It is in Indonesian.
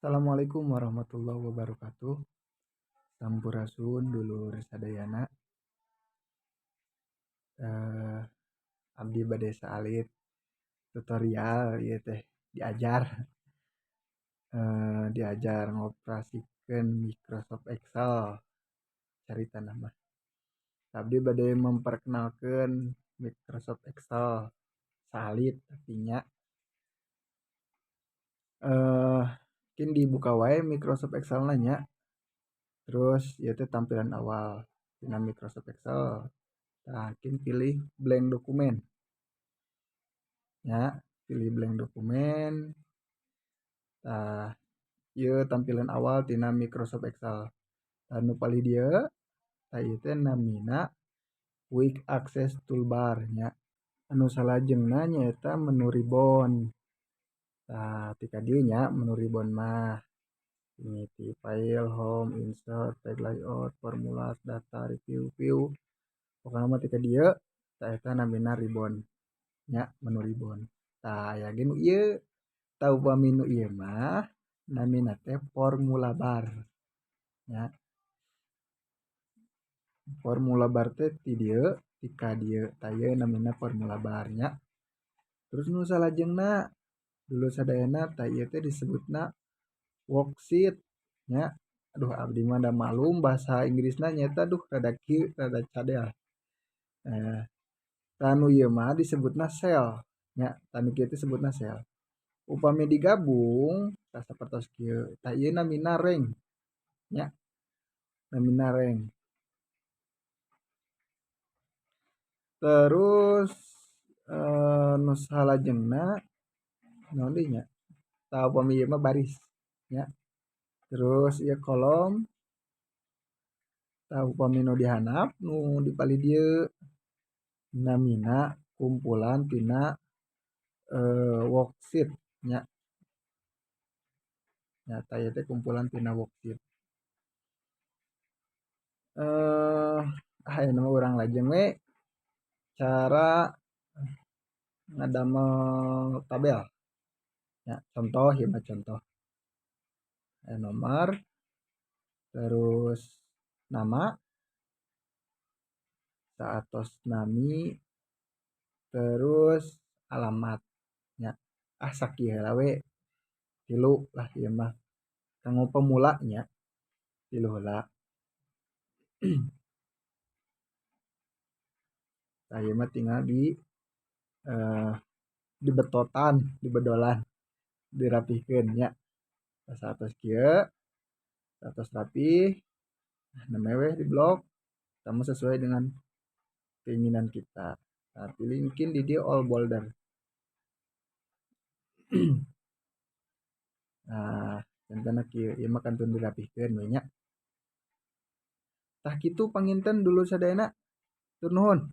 Assalamualaikum warahmatullahi wabarakatuh. Sampurasun dulur sadayana. Eh, Abdi bade salit tutorial ieu teh diajar diajar ngoperasikeun Microsoft Excel carita mah. Abdi bade memperkenalkeun Microsoft Excel salit tapi nya mungkin dibuka wae Microsoft Excel nya. Terus ieu teh tampilan awal dina Microsoft Excel. Nah, pilih blank dokumen. Ya, pilih blank dokumen. Nah, ieu tampilan awal tina Microsoft Excel. Nu palih dieu tah ieu teh namina Quick Access Toolbar nya. Anu salajengna nyaeta menu ribbon. Tah tika dieu nya menu ribbon mah mimiti file, home, insert, page layout, formulas, data, review, view. Pokona mah tika dieu tah eta namina ribbon nya menu ribbon. Tah aya ge nu ieu tah upami nu ieu mah namina teh formula bar nya. Formula bar teh ti dieu tika dieu tah ieu namina formula bar nya. Terus nu salajengna dulu sadayana tah ieu teh disebutna worksheet nya. Aduh abdi mah da malum bahasa Inggrisna nyaeta rada kieu rada cadel. Tah nu ieu mah disebutna cell nya. Tah nu kieu teh disebutna cell. Upami digabung tah sapertos kieu tah ieu namina rank nya. Namina rank. Terus nu salajengna naon deui nya? Tah upami ieu mah baris nya. Terus ieu kolom. Tah upami nu dihandap nu dipalih dieu namina kumpulan tina worksheet nya. Nya tah ieu teh kumpulan tina worksheet. Aya mah urang lajeng we cara ngadamel tabel nya. Contoh ieu mah contoh. Aya nomor terus nama saatos nami terus alamat nya. Sakieu heula we 3 lah ieu mah kanggo pemula nya 3 heula. Tah ieu mah tinggal dibetotan, dibedolan, dirapihkeun nya. Tah saatos kieu saatos rapih na meweh di blok sama sesuai dengan keinginan kita. Nah, pilih mungkin di dia all boulder. Nah, contohna kieu ieu mah kantun dirapihkeun we nya. Tah kitu panginten dulu sadayana. Tur nuhun.